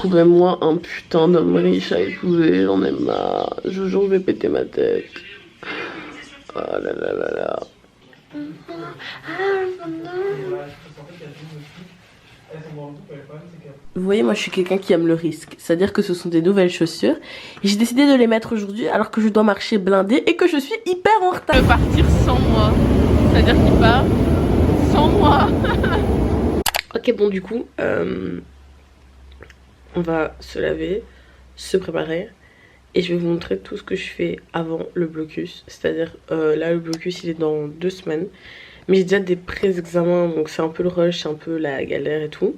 Trouvez-moi un putain d'homme riche à épouser, j'en ai marre. Je vous jure, je vais péter ma tête. Oh là là là là. Vous voyez, moi je suis quelqu'un qui aime le risque. C'est-à-dire que ce sont des nouvelles chaussures. Et j'ai décidé de les mettre aujourd'hui alors que je dois marcher blindé et que je suis hyper en retard. Il peut partir sans moi. C'est-à-dire qu'il part sans moi. Ok, bon du coup, on va se laver, se préparer. Et je vais vous montrer tout ce que je fais avant le blocus. C'est-à-dire, là le blocus il est dans 2 semaines. Mais j'ai déjà des pré-examens, donc c'est un peu le rush, c'est un peu la galère et tout.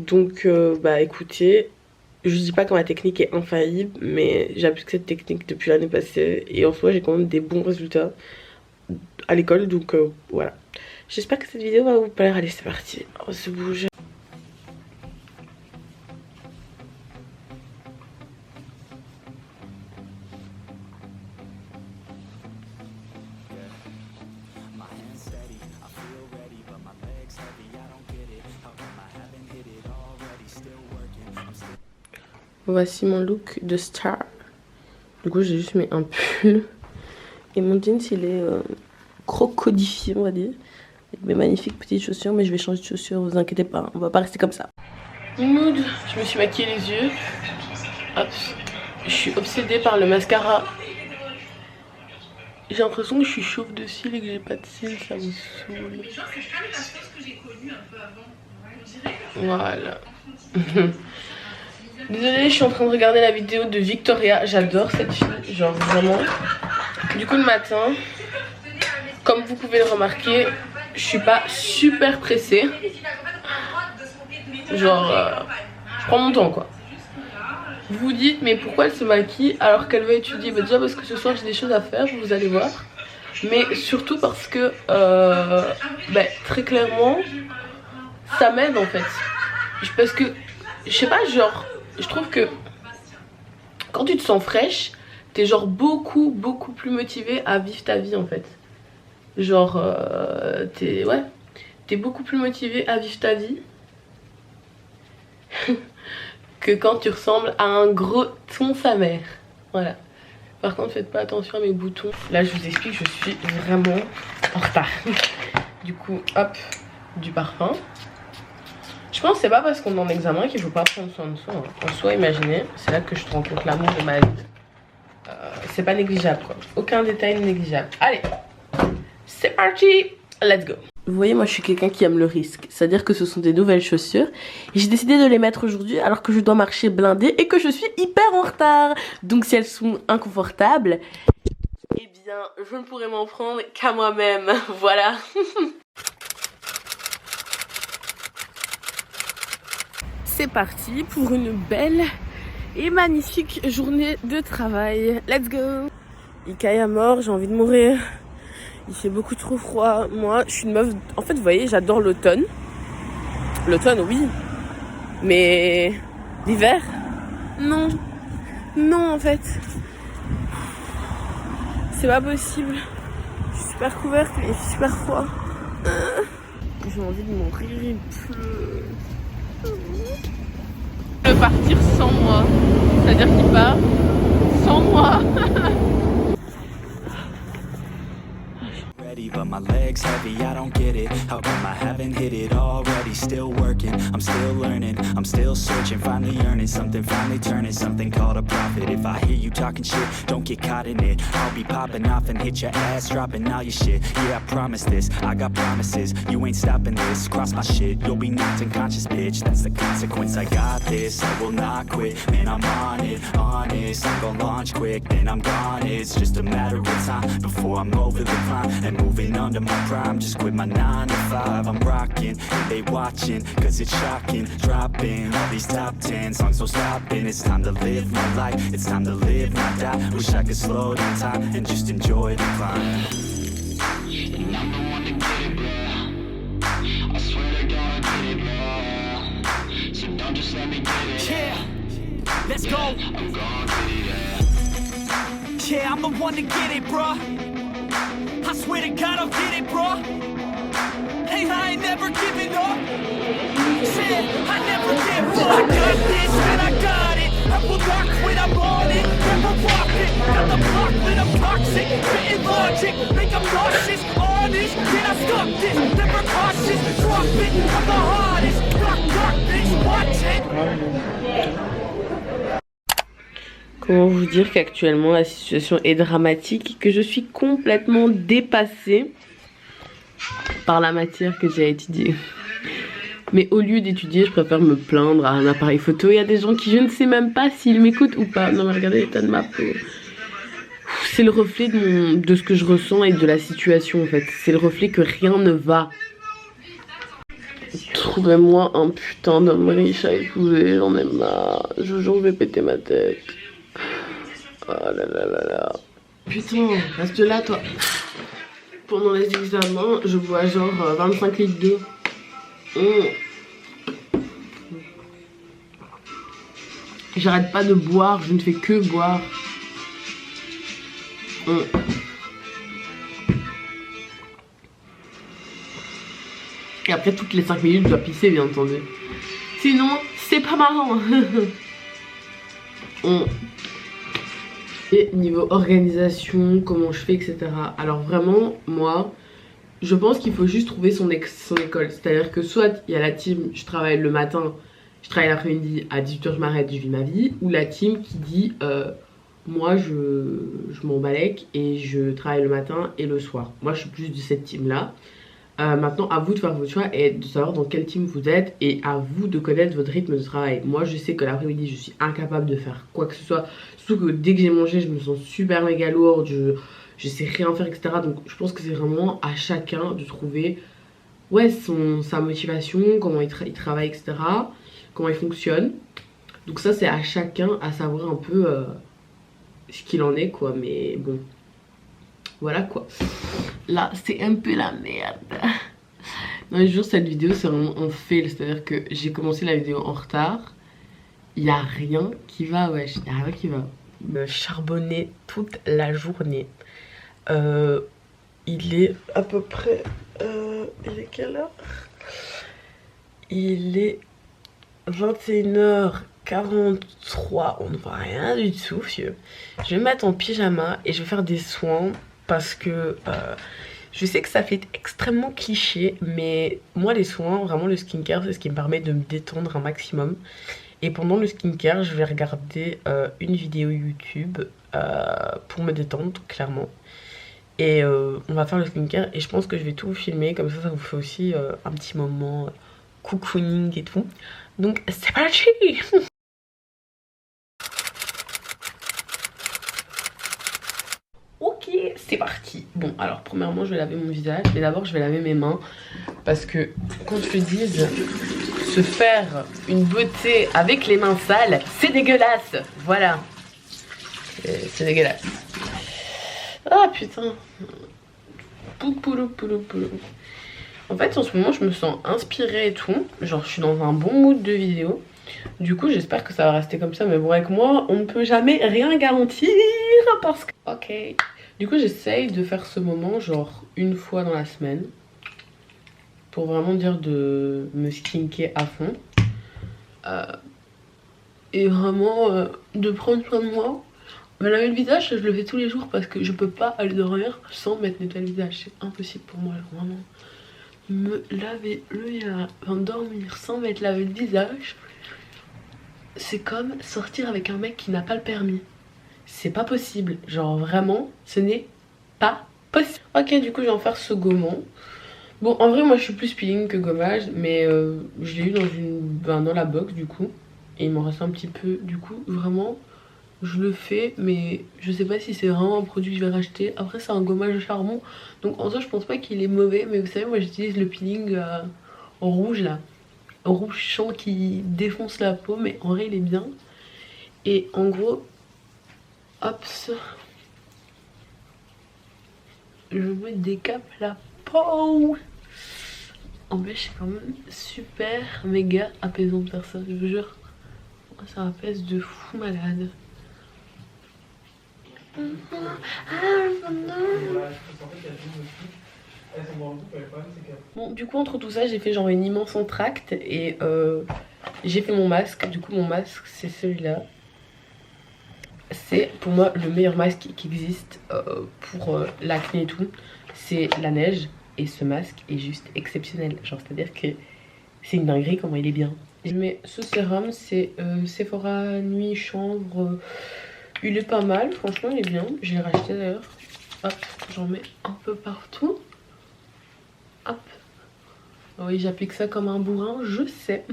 Donc bah écoutez, je dis pas que ma technique est infaillible, mais j'applique cette technique depuis l'année passée. Et en soi j'ai quand même des bons résultats à l'école, donc voilà. J'espère que cette vidéo va vous plaire. Allez c'est parti, on se bouge. Voici mon look de star. Du coup j'ai juste mis un pull. Et mon jeans il est crocodifié on va dire. Avec mes magnifiques petites chaussures. Mais je vais changer de chaussures, vous inquiétez pas. On va pas rester comme ça. Mood. Je me suis maquillée les yeux. Hop. Je suis obsédée par le mascara. J'ai l'impression que je suis chauve de cils et que j'ai pas de cils. Ça me saoule. Voilà. Désolée, je suis en train de regarder la vidéo de Victoria. J'adore cette fille, genre vraiment. Du coup, le matin, comme vous pouvez le remarquer, je suis pas super pressée. Genre, je prends mon temps quoi. Vous vous dites, mais pourquoi elle se maquille alors qu'elle veut étudier? Bah, déjà parce que ce soir j'ai des choses à faire, vous allez voir. Mais surtout parce que, bah, très clairement, ça m'aide en fait. Parce que, je sais pas, genre, je trouve que quand tu te sens fraîche, t'es genre beaucoup plus motivée à vivre ta vie en fait. Genre, t'es beaucoup plus motivée à vivre ta vie que quand tu ressembles à un gros ton sa mère. Voilà. Par contre, faites pas attention à mes boutons. Là, je vous explique, je suis vraiment en retard. Du coup, hop, du parfum. Je pense que c'est pas parce qu'on est en examen qu'il faut pas prendre soin de soi. En soi, imaginez, c'est là que je te rends compte l'amour de ma vie. C'est pas négligeable quoi. Aucun détail n'est négligeable. Allez, c'est parti, let's go. Vous voyez, moi je suis quelqu'un qui aime le risque. C'est-à-dire que ce sont des nouvelles chaussures. Et j'ai décidé de les mettre aujourd'hui alors que je dois marcher blindé et que je suis hyper en retard. Donc si elles sont inconfortables, eh bien je ne pourrai m'en prendre qu'à moi-même. Voilà. C'est parti pour une belle et magnifique journée de travail. Let's go. Il caille à mort, j'ai envie de mourir. Il fait beaucoup trop froid. Moi, je suis une meuf... En fait, vous voyez, j'adore l'automne. L'automne, oui. Mais l'hiver, non. Non, en fait. C'est pas possible. Je suis super couverte, mais il fait super froid. J'ai envie de mourir, il pleut. Il peut partir sans moi. C'est-à-dire qu'il part sans moi. But my legs heavy, I don't get it. How come I haven't hit it already? Still working, I'm still learning, I'm still searching, finally earning something, finally turning something called a profit. If I hear you talking shit, don't get caught in it. I'll be popping off and hit your ass, dropping all your shit. Yeah, I promise this, I got promises. You ain't stopping this, cross my shit, you'll be knocked unconscious, bitch. That's the consequence, I got this, I will not quit. Man, I'm on it, honest. I'm gonna launch quick, then I'm gone. It's just a matter of time before I'm over the climb and moving under my prime. Just quit my 9 to 5, I'm rocking, and they watching, cause it's shocking. Dropping all these top 10 songs, no stopping. It's time to live my life, it's time to live, not die. Wish I could slow down time and just enjoy the climb. And I'm the one to get it, bro. I swear to God I get it, bro. So don't just let me get it. Yeah, let's go. I'm gonna get it, yeah. Yeah, I'm the one to get it, bro. I swear to God I'll get it, bro. Hey, I ain't never giving up. Said I never give up. I got this, man, I Comment vous dire qu'actuellement la situation est dramatique et que je suis complètement dépassée par la matière que j'ai étudiée. Mais au lieu d'étudier, je préfère me plaindre à un appareil photo. Il y a des gens qui, je ne sais même pas s'ils m'écoutent ou pas. Non mais regardez l'état de ma peau. C'est le reflet de ce que je ressens et de la situation en fait. C'est le reflet que rien ne va. Trouvez-moi un putain d'homme riche à épouser, j'en ai marre. Je vous jure, je vais péter ma tête. Oh là là là là. Putain, reste là toi. Pendant les examens, je bois genre 25 litres d'eau. J'arrête pas de boire, je ne fais que boire. Et après toutes les 5 minutes je dois pisser bien entendu. Sinon c'est pas marrant. Et niveau organisation, comment je fais, etc. Alors vraiment moi je pense qu'il faut juste trouver son école. C'est-à-dire que soit il y a la team je travaille le matin, je travaille l'après-midi, à 18h je m'arrête, je vis ma vie. Ou la team qui dit moi je m'en balèque et je travaille le matin et le soir. Moi je suis plus de cette team là. Maintenant à vous de faire votre choix et de savoir dans quelle team vous êtes. Et à vous de connaître votre rythme de travail. Moi je sais que l'après-midi je suis incapable de faire quoi que ce soit. Surtout que dès que j'ai mangé je me sens super méga lourde. Je sais rien faire, etc. Donc je pense que c'est vraiment à chacun de trouver ouais, sa motivation, comment il travaille, etc. Comment il fonctionne. Donc ça c'est à chacun à savoir un peu ce qu'il en est quoi. Mais bon, voilà quoi. Là c'est un peu la merde. Non mais je jure cette vidéo c'est vraiment un fail. C'est à dire que j'ai commencé la vidéo en retard. Il n'y a rien qui va, wesh, il n'y a rien qui va. Me charbonner toute la journée. Il est à peu près... il est quelle heure? Il est 21h43. On ne voit rien du tout, vieux. Je vais me mettre en pyjama et je vais faire des soins parce que... je sais que ça fait extrêmement cliché, mais moi les soins, vraiment le skincare, c'est ce qui me permet de me détendre un maximum. Et pendant le skincare, je vais regarder une vidéo YouTube pour me détendre, clairement. Et on va faire le skincare et je pense que je vais tout vous filmer, comme ça vous fait aussi un petit moment cocooning et tout. Donc c'est parti. Ok, c'est parti. Bon alors premièrement je vais laver mon visage, mais d'abord je vais laver mes mains. Parce que quand je te dise se faire une beauté avec les mains sales, c'est dégueulasse. Voilà. C'est dégueulasse. Ah putain. En fait en ce moment je me sens inspirée et tout. Genre je suis dans un bon mood de vidéo. Du coup j'espère que ça va rester comme ça. Mais bon avec moi on ne peut jamais rien garantir. Parce que... Ok. Du coup j'essaye de faire ce moment genre une fois dans la semaine. Pour vraiment dire de me skinker à fond. Et vraiment de prendre soin de moi. Me laver le visage, je le fais tous les jours parce que je peux pas aller dormir sans mettre nettoyer le visage. C'est impossible pour moi, alors vraiment. Me laver le visage, enfin, dormir sans m'être lavé le visage, c'est comme sortir avec un mec qui n'a pas le permis. C'est pas possible. Genre vraiment, ce n'est pas possible. Ok, du coup, je vais en faire ce gommant. Bon, en vrai, moi je suis plus peeling que gommage, mais je l'ai eu dans la box du coup. Et il m'en reste un petit peu. Du coup, vraiment, je le fais, mais je sais pas si c'est vraiment un produit que je vais racheter. Après, c'est un gommage de charbon. Donc en soi, je pense pas qu'il est mauvais. Mais vous savez, moi j'utilise le peeling en rouge là. En rouge champ qui défonce la peau, mais en vrai, il est bien. Et en gros, hop, je me décape la peau. En fait, c'est quand même super méga apaisant de faire ça, je vous jure. Ça apaise de fou malade. Bon, du coup, entre tout ça, j'ai fait genre une immense entracte et j'ai fait mon masque. Du coup, mon masque, c'est celui-là. C'est pour moi le meilleur masque qui existe pour l'acné et tout. C'est la neige. Et ce masque est juste exceptionnel. Genre, c'est-à-dire que c'est une dinguerie comment il est bien. Je mets ce sérum, c'est Sephora Nuit Chanvre Il est pas mal, franchement il est bien. J'ai racheté d'ailleurs. Hop, j'en mets un peu partout. Hop. Oui, j'applique ça comme un bourrin, je sais.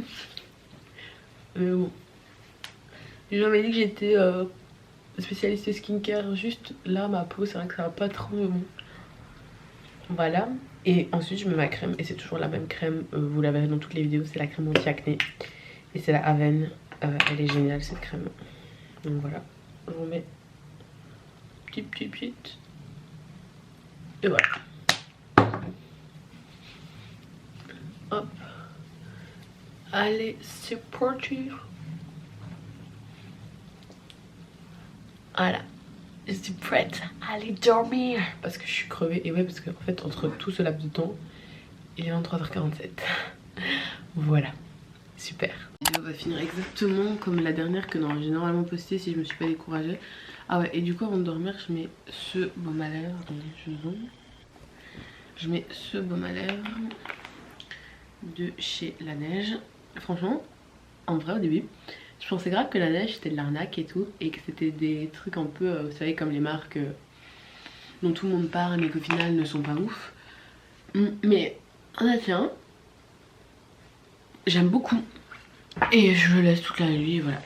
Mais bon. J'ai jamais dit que j'étais spécialiste skincare. Juste là, ma peau, c'est vrai que ça va pas trop. Mais bon. Voilà. Et ensuite, je mets ma crème. Et c'est toujours la même crème. Vous la verrez dans toutes les vidéos. C'est la crème anti-acné. Et c'est la Aven. Elle est géniale cette crème. Donc voilà. On met petite. Et voilà. Hop. Allez, c'est parti. Voilà. Je suis prête à aller dormir. Parce que je suis crevée. Et ouais, parce qu'en fait, entre tout ce laps de temps, il est 23h47. Voilà. Super. La vidéo va finir exactement comme la dernière que j'ai normalement postée si je me suis pas découragée. Ah ouais, et du coup, avant de dormir, je mets ce baume à lèvres. Attendez, je zoome. Je mets ce baume à lèvres de chez La Neige. Franchement, en vrai, au début, je pensais grave que La Neige c'était de l'arnaque et tout, et que c'était des trucs un peu, vous savez, comme les marques dont tout le monde parle mais qu'au final ne sont pas ouf. Mais tiens, j'aime beaucoup et je le laisse toute la nuit, voilà.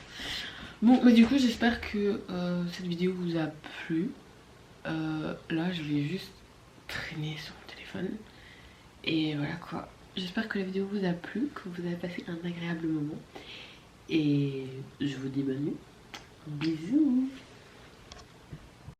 Bon, mais du coup, j'espère que cette vidéo vous a plu. Là, je vais juste traîner sur mon téléphone et voilà quoi. J'espère que la vidéo vous a plu, que vous avez passé un agréable moment. Et je vous dis bonne nuit. Bisous.